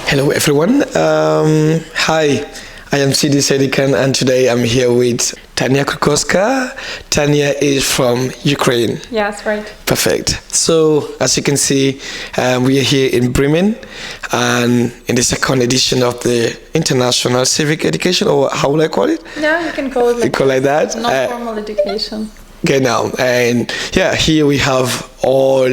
Hello everyone. Hi, I am CD Sedikan and today I'm here with Tania Kukoska. Tania is from Ukraine. Yes, right. Perfect. So as you can see, we are here in Bremen and in the second edition of the International Civic Education, or how will I call it? Yeah, you can call it like, call it that. Non-formal education. Okay, now, and yeah, here we have all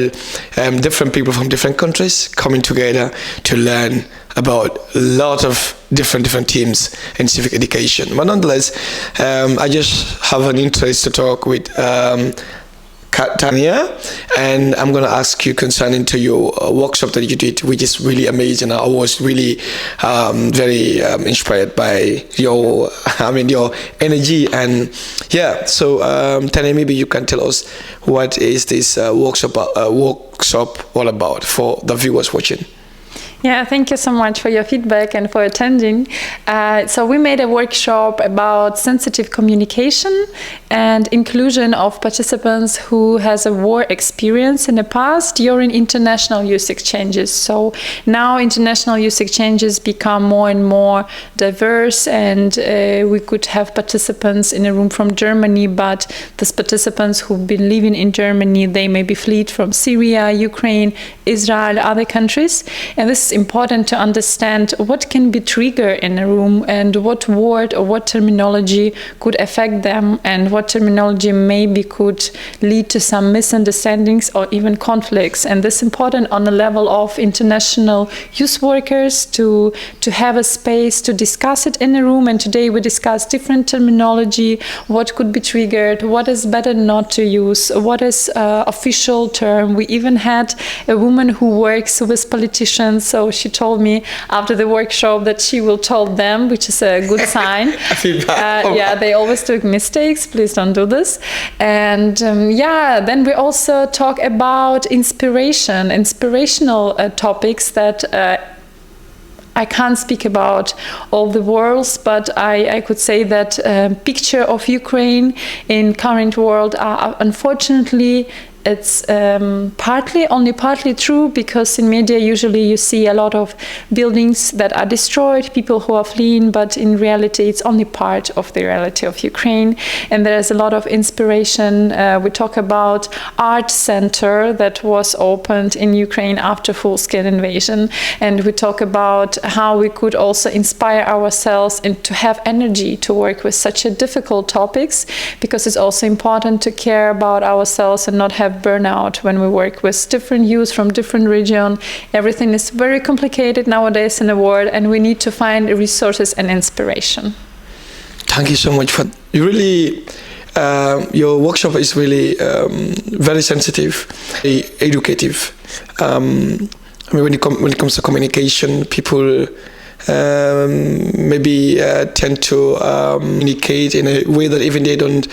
different people from different countries coming together to learn about a lot of different teams in civic education. But nonetheless, I just have an interest to talk with Tania, and I'm going to ask you concerning to your workshop that you did, which is really amazing. I was really very inspired by your energy, and yeah. So Tania, maybe you can tell us what is this workshop all about for the viewers watching. Yeah, thank you so much for your feedback and for attending. So we made a workshop about sensitive communication and inclusion of participants who has a war experience in the past during international youth exchanges. So now international youth exchanges become more and more diverse, and we could have participants in a room from Germany, but these participants who've been living in Germany, they maybe fled from Syria, Ukraine, Israel, other countries. And this is important to understand what can be triggered in a room and what word or what terminology could affect them, and what terminology maybe could lead to some misunderstandings or even conflicts. And this is important on the level of international youth workers to have a space to discuss it in a room. And today we discuss different terminology, what could be triggered, what is better not to use, what is official term. We even had a woman who works with politicians, so she told me after the workshop that she will tell them, which is a good sign. Yeah, they always do mistakes. Please don't do this. And yeah, then we also talk about inspirational topics that I can't speak about all the worlds, but I could say that picture of Ukraine in current world are unfortunately it's only partly true, because in media usually you see a lot of buildings that are destroyed, people who are fleeing, but in reality it's only part of the reality of Ukraine. And there's a lot of inspiration. We talk about art center that was opened in Ukraine after full-scale invasion, and we talk about how we could also inspire ourselves and to have energy to work with such a difficult topics, because it's also important to care about ourselves and not have burnout when we work with different youth from different region. Everything is very complicated nowadays in the world, and we need to find resources and inspiration. Thank you so much for really. Your workshop is really very sensitive, very educative. I mean, when it comes to communication, people maybe tend to communicate in a way that even they don't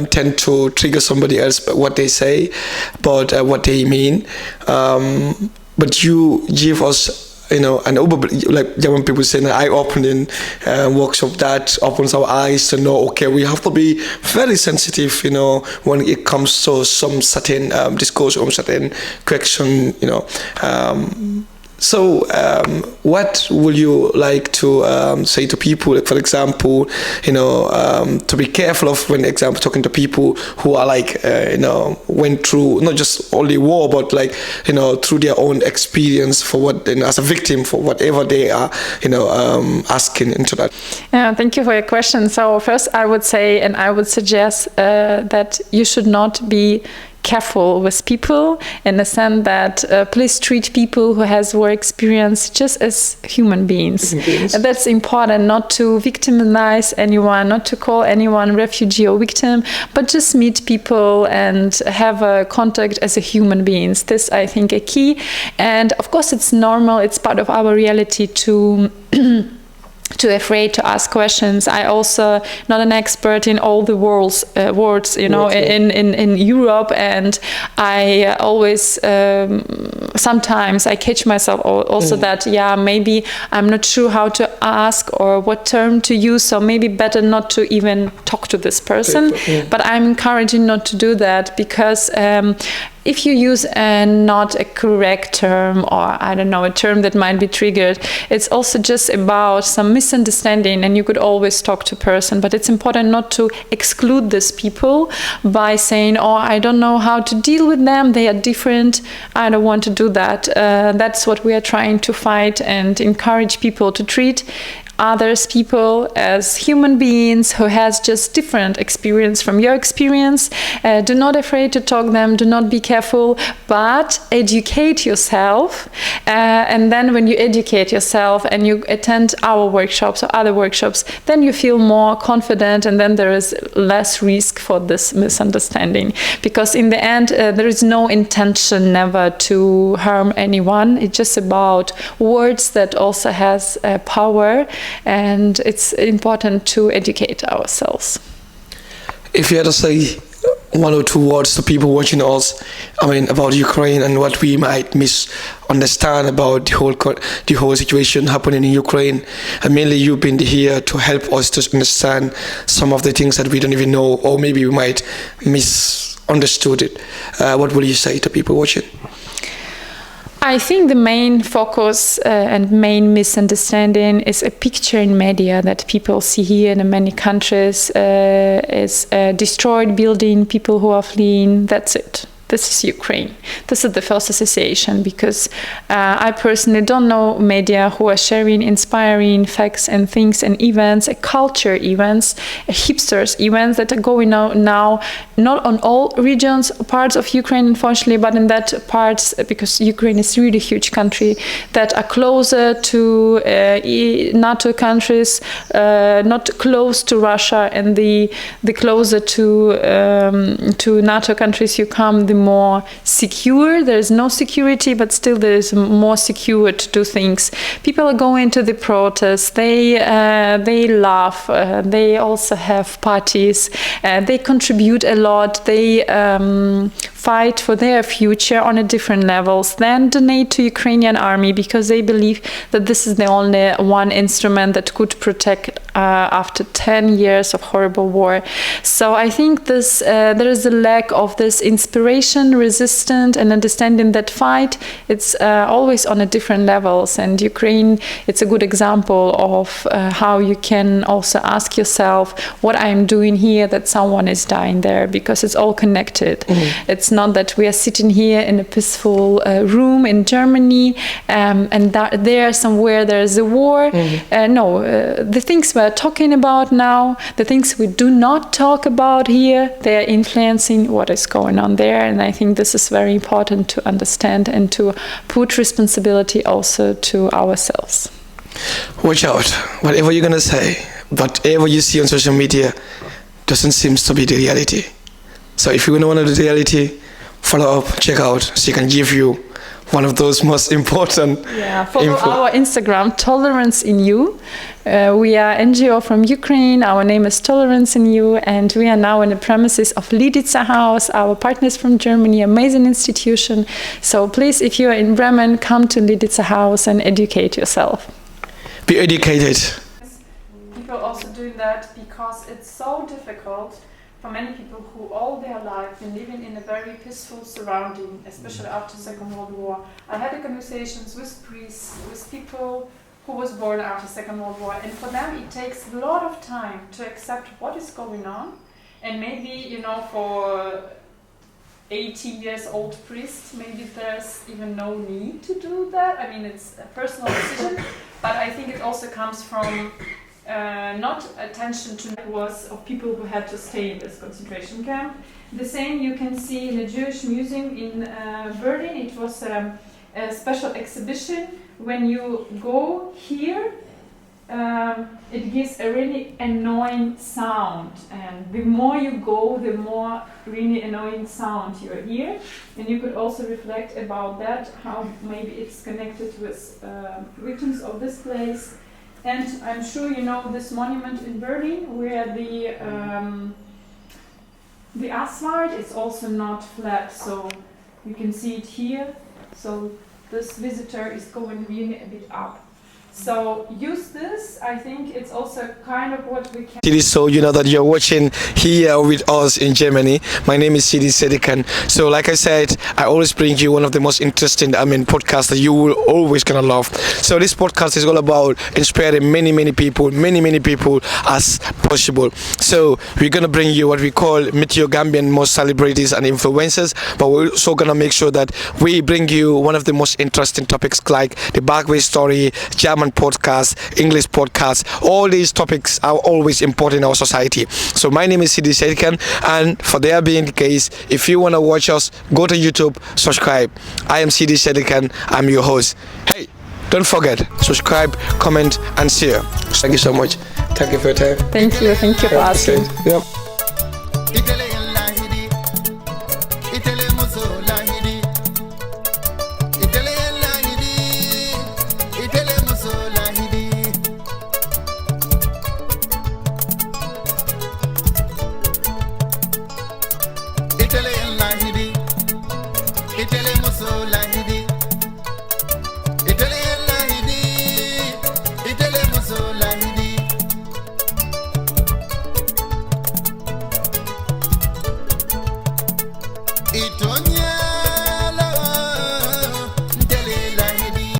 tend to trigger somebody else by what they say, but what they mean. But you give us, an like German people say, an eye-opening workshop that opens our eyes to know, okay, we have to be very sensitive, when it comes to some certain discourse or certain question, So what would you like to say to people, like, for example, to be careful of when, example, talking to people who are went through not just only war, but through their own experience for what, as a victim for whatever they are, asking into that. Yeah, thank you for your question. So first I would say, and I would suggest that you should not be careful with people, in the sense that please treat people who has war experience just as human beings. And that's important, not to victimize anyone, not to call anyone refugee or victim, but just meet people and have a contact as a human beings. This, I think, a key. And of course it's normal, it's part of our reality to afraid to ask questions. I also not an expert in all the words, in Europe, and I always sometimes I catch myself also that maybe I'm not sure how to ask or what term to use, so maybe better not to even talk to this person. But I'm encouraging not to do that, because if you use not a correct term, or I don't know, a term that might be triggered, it's also just about some misunderstanding, and you could always talk to a person, but it's important not to exclude these people by saying, oh, I don't know how to deal with them, they are different, I don't want to do that. That's what we are trying to fight and encourage people to treat others people as human beings who has just different experience from your experience. Do not afraid to talk them, do not be careful, but educate yourself. And then when you educate yourself and you attend our workshops or other workshops, then you feel more confident, and then there is less risk for this misunderstanding. Because in the end, there is no intention never to harm anyone. It's just about words that also has power. And it's important to educate ourselves. If you had to say one or two words to people watching us, about Ukraine and what we might misunderstand about the whole situation happening in Ukraine, and mainly you've been here to help us to understand some of the things that we don't even know, or maybe we might misunderstood it. What will you say to people watching? I think the main focus and main misunderstanding is a picture in media that people see here in many countries is a destroyed building, people who are fleeing, that's it. This is Ukraine. This is the first association, because I personally don't know media who are sharing inspiring facts and things and events, culture events, hipsters events that are going on now, not on all regions, parts of Ukraine, unfortunately, but in that parts, because Ukraine is really a huge country, that are closer to NATO countries, not close to Russia, and the closer to NATO countries you come, the more secure. There is no security, but still there is more secure to do things. People are going to the protests, they laugh, they also have parties, they contribute a lot, they fight for their future on a different levels, then donate to Ukrainian army, because they believe that this is the only one instrument that could protect after 10 years of horrible war. So I think this there is a lack of this inspiration, resistance, and understanding that fight. It's always on a different levels, and Ukraine, it's a good example of how you can also ask yourself what I'm doing here, that someone is dying there, because it's all connected. Mm-hmm. It's not that we are sitting here in a peaceful room in Germany and there somewhere there is a war. Mm-hmm. No, the things we're talking about now, the things we do not talk about here, they are influencing what is going on there. And I think this is very important to understand and to put responsibility also to ourselves. Watch out. Whatever you're going to say, whatever you see on social media doesn't seem to be the reality. So if you want to know the reality, follow up, check out, so you can give you one of those most important follow our Instagram, Tolerance in You. We are NGO from Ukraine. Our name is Tolerance in You, and we are now in the premises of Lidica House. Our partners from Germany, amazing institution. So please, if you are in Bremen, come to Lidica House and educate yourself. Be educated. People also doing that because it's so difficult for many people who all their life been living in a very peaceful surrounding, especially after Second World War. I had conversations with priests, with people who was born after Second World War, and for them it takes a lot of time to accept what is going on. And maybe, for 80 years old priests, maybe there's even no need to do that. I mean, it's a personal decision, but I think it also comes from not attention to was of people who had to stay in this concentration camp. The same you can see in the Jewish Museum in Berlin. It was a special exhibition. When you go here, it gives a really annoying sound, and the more you go, the more really annoying sound you hear. And you could also reflect about that, how maybe it's connected with victims of this place. And I'm sure you know this monument in Berlin, where the asphalt is also not flat, so you can see it here. So this visitor is going really a bit up. So use this. I think it's also kind of what we can. It is so you know that you're watching here with us in Germany. My name is Sidi Sedikan. So like I said, I always bring you one of the most interesting podcasts that you will always gonna love. So this podcast is all about inspiring many people as possible. So we're gonna bring you what we call Meet Your Gambian most celebrities and influencers, but we're also gonna make sure that we bring you one of the most interesting topics like the backway story, German podcast, English podcast. All these topics are always important in our society. So my name is Sidi Sedikan, and for there being the case, if you want to watch us, go to YouTube, subscribe. I am Sidi Sedikan. I'm your host. Hey, don't forget, subscribe, comment and share. Thank you so much. Thank you for your time. Thank you for asking. Yep.